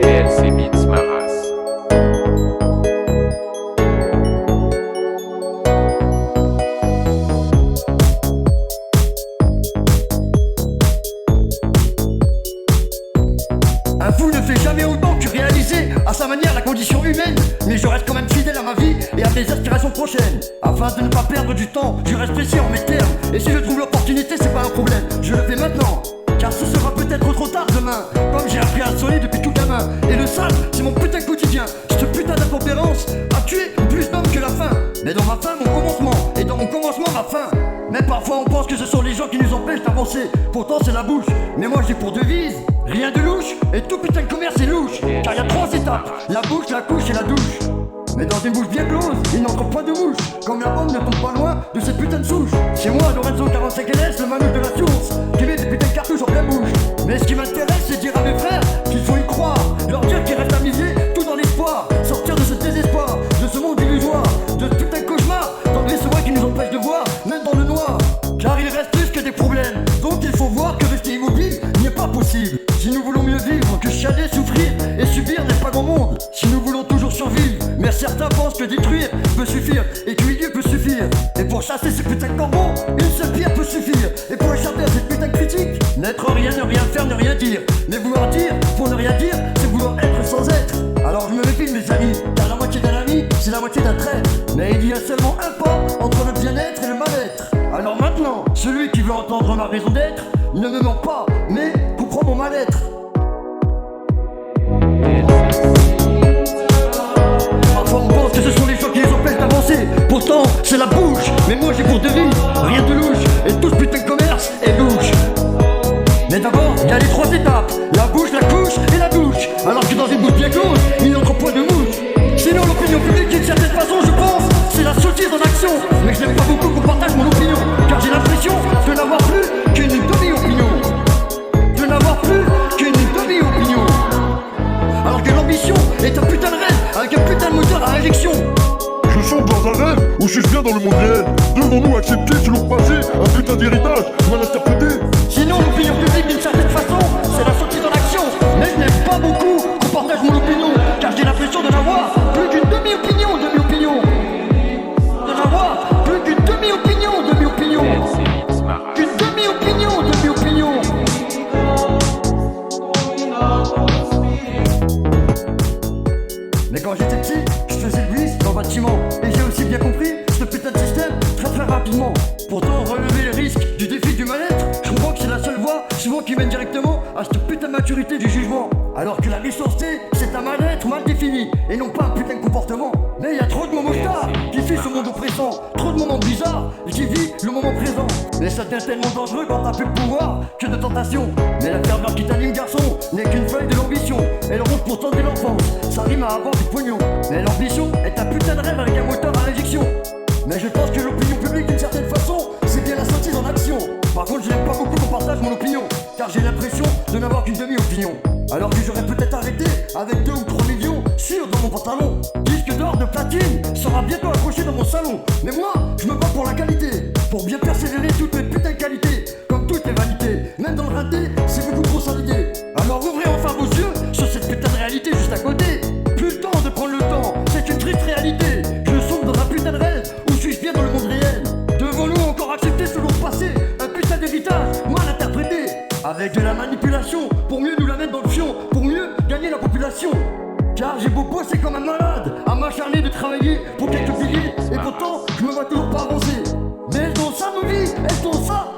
PLC Beats ma race. Un fou ne fait jamais autant que réaliser à sa manière la condition humaine. Mais je reste quand même fidèle à ma vie et à mes aspirations prochaines. Afin de ne pas perdre du temps, je reste précis en mes termes. Et si je trouve l'opportunité, c'est pas un problème, je le fais maintenant. Car ce sera peut-être trop tard demain. Comme j'ai appris à sonner depuis tout gamin. Et le sale, c'est mon putain quotidien. Cette putain d'incompérence a tué plus d'hommes que la faim. Mais dans ma faim, mon commencement. Et dans mon commencement, ma fin. Mais parfois on pense que ce sont les gens qui nous empêchent d'avancer. Pourtant c'est la bouche. Mais moi j'ai pour devise rien de louche. Et tout putain de commerce est louche. Car y a 3 étapes: la bouche, la couche et la douche. Mais dans une bouche bien close, il n'entre pas de mouche. Comme la bombe ne tombe pas loin de cette putain de souche. C'est moi, Lorenzo 45 LS, le manouche de la source, qui met des putains de cartouches en pleine bouche. Mais ce qui m'intéresse, c'est dire à mes frères qu'il faut y croire. Leur dire qu'il reste à miser, tout dans l'espoir. Sortir de ce désespoir, de ce monde illusoire, de ce putain de cauchemar, d'enlever ce voile qui nous empêche de voir, même dans le noir. Car il reste plus que des problèmes. Donc il faut voir que rester immobile n'est pas possible. Si nous voulons mieux vivre que chialer, souffrir et subir n'est pas grand monde. Si nous voulons toujours survivre, mais certains pensent que détruire peut suffire et que milieu peut suffire. Et pour chasser ces putains de corbeaux, une seule pierre peut suffire. Et pour échapper à cette putain de critique, n'être rien, ne rien faire, ne rien dire. Mais vouloir dire pour ne rien dire, c'est vouloir être sans être. Alors je me méfie de mes amis, car la moitié d'un ami, c'est la moitié d'un traître. Mais il y a seulement un pas entre le bien-être et le mal-être. Alors maintenant, celui qui veut entendre ma raison d'être ne me ment pas, mais comprend mon mal-être. Parfois on pense que ce sont les gens qui les empêchent d'avancer. Pourtant c'est la bouche. Mais moi j'ai pour devise rien de louche. Et tout ce putain de commerce est louche. Mais d'abord il y a les 3 étapes: la bouche, la couche et la douche. Alors que dans une bouche bien close, il n'entre point de mouche. Sinon l'opinion publique d'une certaine façon, je pense, c'est la sottise en action. Mais je n'aime pas beaucoup qu'on partage mon opinion, car j'ai l'impression de n'avoir plus qu'une demi-opinion. De n'avoir plus qu'une demi-opinion. Alors que l'ambition est un putain de rêve, avec un putain de moteur à injection. Je chante dans un rêve ou suis-je bien dans le monde réel? Devons-nous accepter ce long passé, un putain d'héritage mal interprété? Sinon l'opinion publique d'une certaine façon, c'est la sottise en action. Mais je n'aime pas beaucoup qu'on partage mon opinion, car j'ai l'impression de n'avoir plus qu'une demi-opinion, demi-opinion. De n'avoir plus qu'une demi-opinion, demi-opinion. Qu'une demi-opinion, demi-opinion. Mais quand j'étais petit, je faisais le glisse dans le bâtiment. Et j'ai aussi bien compris ce putain de système très rapidement. Pourtant relever les risques du défi du mal-être, je comprends que c'est la seule voie souvent qui mène directement à cette putain de maturité du jugement. Alors que la méchanceté, c'est un mal-être mal défini et non pas un putain de comportement. Mais il y a trop de moments stars qui fuient ce monde oppressant, trop de moments bizarres qui vivent le moment présent. Mais ça devient tellement dangereux quand t'as plus de pouvoir que de tentation. Mais la ferveur qui t'anime garçon n'est qu'une feuille de l'ambition. Elle ronge pourtant dès l'enfance, ça rime à avoir du pognon. Mais l'ambition est un putain de rêve avec un moteur à injection. Mais je pense que l'opinion publique d'une certaine façon, c'est bien la sottise en action. Par contre je n'aime pas beaucoup qu'on partage mon opinion, car j'ai l'impression de n'avoir qu'une demi-opinion. Alors que j'aurais peut-être arrêté avec 2 ou 3 millions sûrs dans mon pantalon. Disque d'or de platine sera bientôt accroché dans mon salon. Mais moi, je me bats pour la qualité, pour bien persévérer toutes mes putains de qualités. Comme toutes les vanités, même dans le raté, c'est beaucoup trop s'enlider. Alors ouvrez enfin vos yeux sur cette putain de réalité juste à côté. Plus le temps de prendre le temps, c'est une triste réalité. Je sombre dans un putain de rêve, ou suis-je bien dans le monde réel? Devons-nous encore accepter ce lourd passé, un putain d'héritage mal interprété, avec de la manipulation pour mieux nous la mettre dans le fion, pour mieux gagner la population? Car j'ai beau bosser comme un malade, à m'acharner de travailler pour quelques billets, et pourtant je me vois toujours pas avancer. Mais est-ce donc ça nos vies? Est-ce donc ça?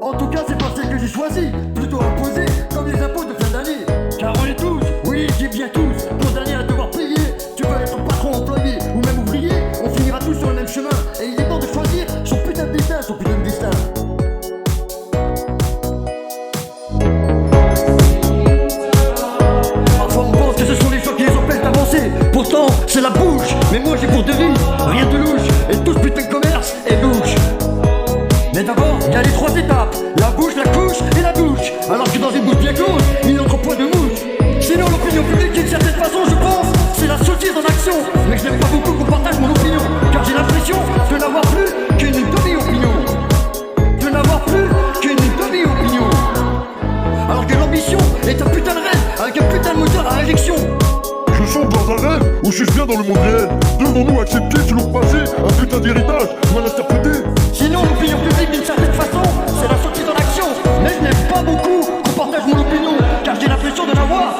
En tout cas c'est pas celle que j'ai choisi, plutôt imposée comme les impôts de fin d'année. Car on est tous, oui je dis bien tous, condamnés à devoir payer. Tu peux être patron, employé ou même ouvrier, on finira tous sur le même chemin. Et il est temps de choisir son putain de destin, son putain de destin. Parfois on pense que ce sont les gens qui les empêchent d'avancer. Pourtant c'est la bouche. Mais moi j'ai pour devise rien de louche. Et tout ce putain de commerce est louche. Mais d'abord il y a les 3 étapes: la bouche, la couche et la douche. Alors que dans une bouche bien close, il n'entre point de mouche. Sinon l'opinion publique d'une certaine façon, je pense, c'est la sottise en action. Mais je n'aime pas beaucoup qu'on partage mon opinion, car j'ai l'impression de n'avoir plus qu'une demi-opinion. De n'avoir plus qu'une demi-opinion. Alors que l'ambition est un putain de rêve avec un putain de moteur ou suis-je bien dans le monde réel? Devons-nous accepter selon le passé un putain d'héritage mal interprété? Sinon l'opinion publique d'une certaine façon, c'est la sortie dans l'action. Mais je n'aime pas beaucoup qu'on partage mon opinion, car j'ai l'impression de n'avoir